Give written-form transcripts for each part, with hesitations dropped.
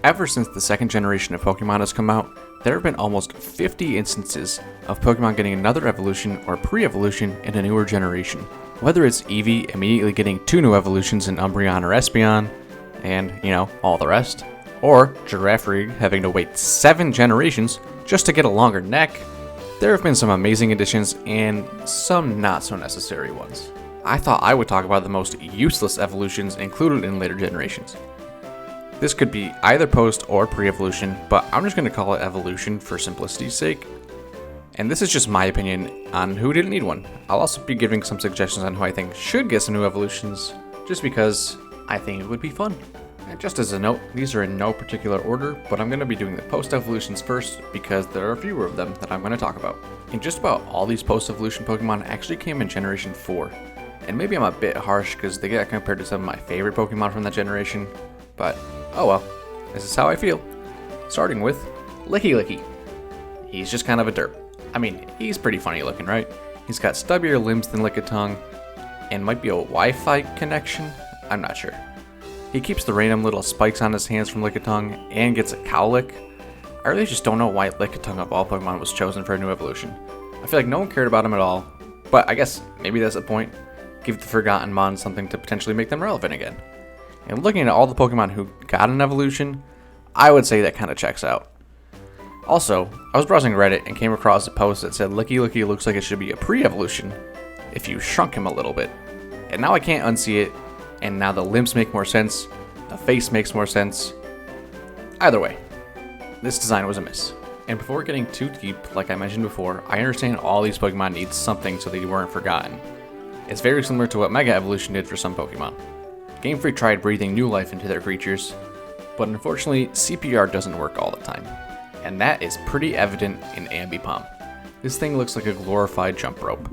Ever since the second generation of Pokemon has come out, there have been almost 50 instances of Pokemon getting another evolution or pre-evolution in a newer generation. Whether it's Eevee immediately getting 2 new evolutions in Umbreon or Espeon, and, all the rest, or Girafarig having to wait 7 generations just to get a longer neck, there have been some amazing additions and some not so necessary ones. I thought I would talk about the most useless evolutions included in later generations. This could be either post or pre-evolution, but I'm just going to call it evolution for simplicity's sake. And this is just my opinion on who didn't need one. I'll also be giving some suggestions on who I think should get some new evolutions, just because I think it would be fun. And just as a note, these are in no particular order, but I'm going to be doing the post-evolutions first because there are fewer of them that I'm going to talk about. And just about all these post-evolution Pokemon actually came in Generation 4. And maybe I'm a bit harsh because they get compared to some of my favorite Pokemon from that generation, but oh well, this is how I feel. Starting with Lickilicky. He's just kind of a derp. I mean, he's pretty funny looking, right? He's got stubbier limbs than Lickitung, and might be a Wi-Fi connection? I'm not sure. He keeps the random little spikes on his hands from Lickitung, and gets a Cowlick. I really just don't know why Lickitung of all Pokemon was chosen for a new evolution. I feel like no one cared about him at all, but I guess maybe that's the point. Give the Forgotten Mon something to potentially make them relevant again. And looking at all the Pokemon who got an evolution, I would say that kind of checks out. Also, I was browsing Reddit and came across a post that said Lickilicky looks like it should be a pre-evolution if you shrunk him a little bit. And now I can't unsee it, and now the limbs make more sense, the face makes more sense. Either way, this design was a miss. And before getting too deep, like I mentioned before, I understand all these Pokemon need something so they weren't forgotten. It's very similar to what Mega Evolution did for some Pokemon. Game Freak tried breathing new life into their creatures, but unfortunately CPR doesn't work all the time, and that is pretty evident in Ambipom. This thing looks like a glorified jump rope.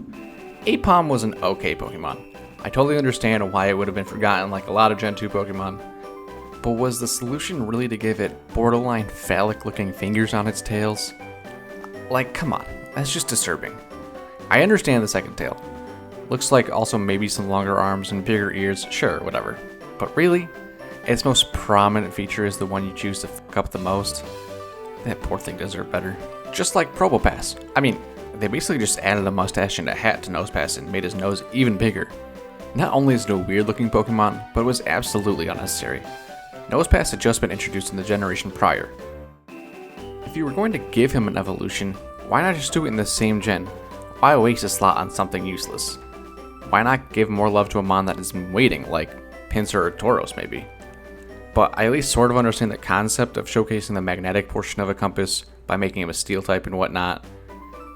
Aipom was an okay Pokemon. I totally understand why it would have been forgotten like a lot of Gen 2 Pokemon, but was the solution really to give it borderline phallic looking fingers on its tails? Like, come on, that's just disturbing. I understand the second tail. Looks like also maybe some longer arms and bigger ears, sure, whatever. But really, its most prominent feature is the one you choose to fuck up the most. That poor thing deserved better. Just like Probopass. I mean, they basically just added a mustache and a hat to Nosepass and made his nose even bigger. Not only is it a weird looking Pokemon, but it was absolutely unnecessary. Nosepass had just been introduced in the generation prior. If you were going to give him an evolution, why not just do it in the same gen? Why waste a slot on something useless? Why not give more love to a Mon that has been waiting, like Pinsir or Tauros maybe? But I at least sort of understand the concept of showcasing the magnetic portion of a Compass by making him a Steel type and whatnot.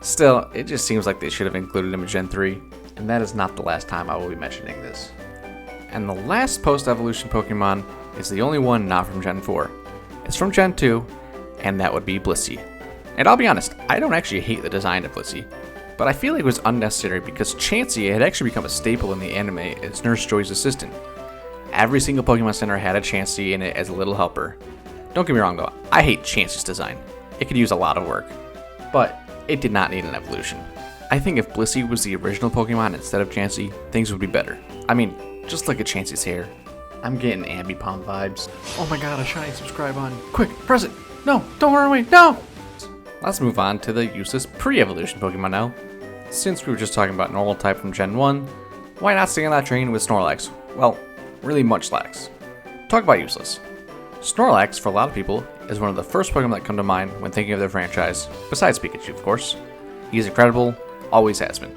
Still, it just seems like they should have included him in Gen 3, and that is not the last time I will be mentioning this. And the last post-evolution Pokemon is the only one not from Gen 4. It's from Gen 2, and that would be Blissey. And I'll be honest, I don't actually hate the design of Blissey, but I feel like it was unnecessary because Chansey had actually become a staple in the anime as Nurse Joy's assistant. Every single Pokemon Center had a Chansey in it as a little helper. Don't get me wrong though, I hate Chansey's design. It could use a lot of work, but it did not need an evolution. I think if Blissey was the original Pokemon instead of Chansey, things would be better. I mean, just look at Chansey's hair. I'm getting Ambipom vibes. Oh my god, a shiny subscribe on. Quick, press it! No, don't run away, no! Let's move on to the useless pre-evolution Pokemon now. Since we were just talking about normal type from Gen 1, why not stay on that train with Snorlax? Well, really Munchlax. Talk about useless. Snorlax, for a lot of people, is one of the first Pokemon that come to mind when thinking of their franchise, besides Pikachu of course. He's incredible, always has been.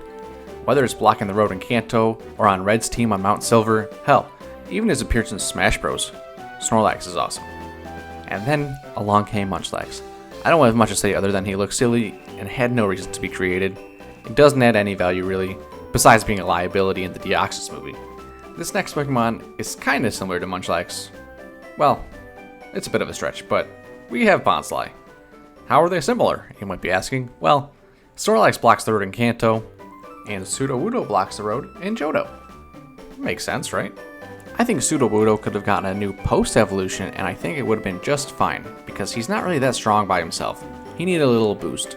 Whether it's blocking the road in Kanto, or on Red's team on Mount Silver, hell, even his appearance in Smash Bros, Snorlax is awesome. And then, along came Munchlax. I don't have much to say other than he looks silly and had no reason to be created. It doesn't add any value really, besides being a liability in the Deoxys movie. This next Pokemon is kinda similar to Munchlax. Well, it's a bit of a stretch, but we have Bonsly. How are they similar, you might be asking? Well, Snorlax blocks the road in Kanto, and Sudowoodo blocks the road in Johto. Makes sense, right? I think Sudowoodo could have gotten a new post-evolution, and I think it would have been just fine, because he's not really that strong by himself. He needed a little boost.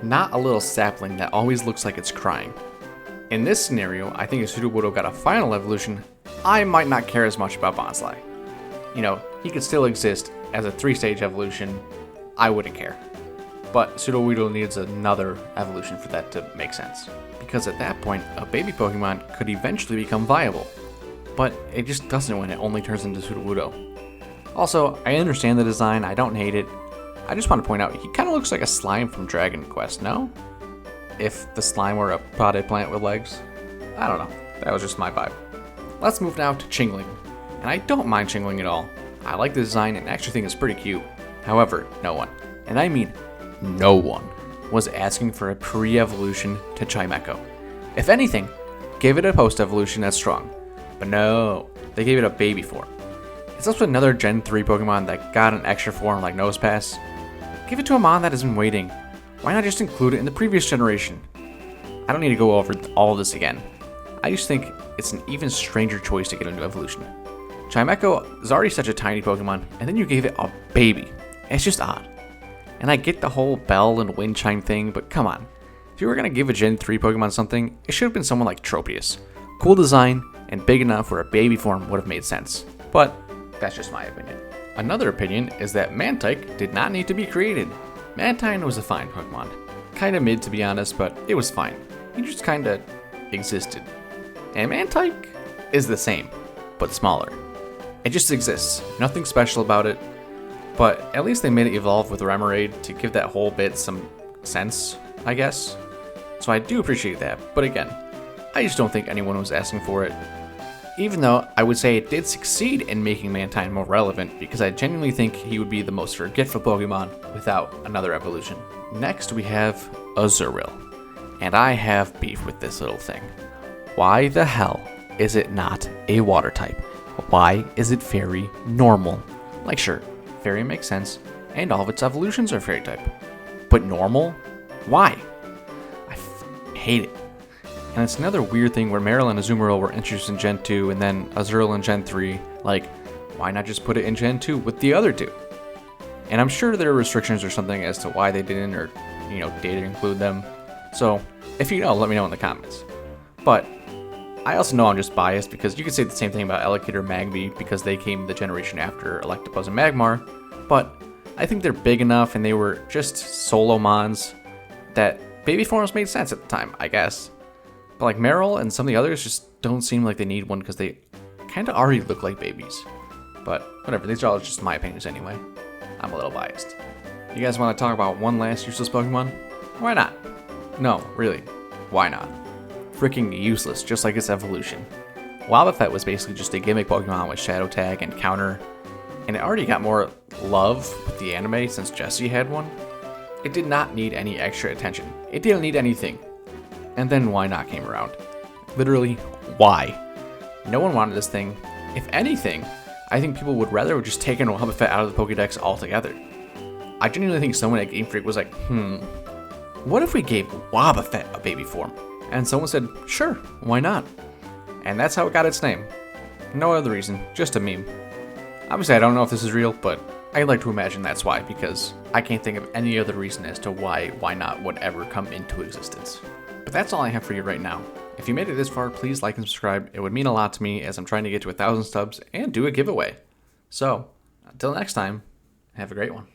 Not a little sapling that always looks like it's crying. In this scenario, I think if Sudowoodo got a final evolution, I might not care as much about Bonsly. You know, he could still exist, as a 3-stage evolution, I wouldn't care. But Sudowoodo needs another evolution for that to make sense. Because at that point, a baby Pokemon could eventually become viable. But it just doesn't when it only turns into Sudowoodo. Also, I understand the design, I don't hate it. I just want to point out, he kind of looks like a slime from Dragon Quest, no? If the slime were a potted plant with legs. I don't know, that was just my vibe. Let's move now to Chingling. And I don't mind Chingling at all. I like the design and actually think it's pretty cute. However, no one, and I mean no one, was asking for a pre-evolution to Chimecho. If anything, give it a post-evolution that's strong. But no, they gave it a baby form. It's also another Gen 3 Pokemon that got an extra form like Nosepass. Give it to a mon that has been waiting. Why not just include it in the previous generation? I don't need to go over all of this again. I just think it's an even stranger choice to get a new evolution. Chimecho is already such a tiny Pokemon, and then you gave it a baby. It's just odd. And I get the whole bell and wind chime thing, but come on. If you were going to give a Gen 3 Pokemon something, it should have been someone like Tropius. Cool design, and big enough where a baby form would have made sense. But that's just my opinion. Another opinion is that Mantike did not need to be created. Mantine was a fine Pokemon. Kinda mid to be honest, but it was fine. He just kinda existed. And Mantike is the same, but smaller. It just exists. Nothing special about it. But at least they made it evolve with Remoraid to give that whole bit some sense, I guess. So I do appreciate that, but again, I just don't think anyone was asking for it. Even though I would say it did succeed in making Mantine more relevant, because I genuinely think he would be the most forgetful Pokemon without another evolution. Next we have Azurill, and I have beef with this little thing. Why the hell is it not a water type? Why is it fairy normal? Like sure, fairy makes sense, and all of its evolutions are fairy type. But normal? Why? I hate it. And it's another weird thing where Marill and Azumarill were introduced in Gen 2 and then Azurill in Gen 3. Like, why not just put it in Gen 2 with the other two? And I'm sure there are restrictions or something as to why they didn't or, didn't include them. So, if you know, let me know in the comments. But, I also know I'm just biased because you could say the same thing about Alligator Magby because they came the generation after Electabuzz and Magmar. But, I think they're big enough and they were just solo mons that baby forms made sense at the time, I guess. But like Marill and some of the others just don't seem like they need one because they kind of already look like babies. But whatever, these are all just my opinions anyway. I'm a little biased. You guys want to talk about one last useless Pokemon? Why not? No, really, why not? Freaking useless, just like its evolution. Wobbuffet was basically just a gimmick Pokemon with Shadow Tag and Counter, and it already got more love with the anime since Jessie had one. It did not need any extra attention. It didn't need anything. And then Why Not came around. Literally, why? No one wanted this thing. If anything, I think people would rather have just taken Wobbuffet out of the Pokédex altogether. I genuinely think someone at Game Freak was like, what if we gave Wobbuffet a baby form? And someone said, sure, why not? And that's how it got its name. No other reason, just a meme. Obviously, I don't know if this is real, but I'd like to imagine that's why, because I can't think of any other reason as to why not would ever come into existence. But that's all I have for you right now. If you made it this far, please like and subscribe. It would mean a lot to me as I'm trying to get to 1,000 subs and do a giveaway. So, until next time, have a great one.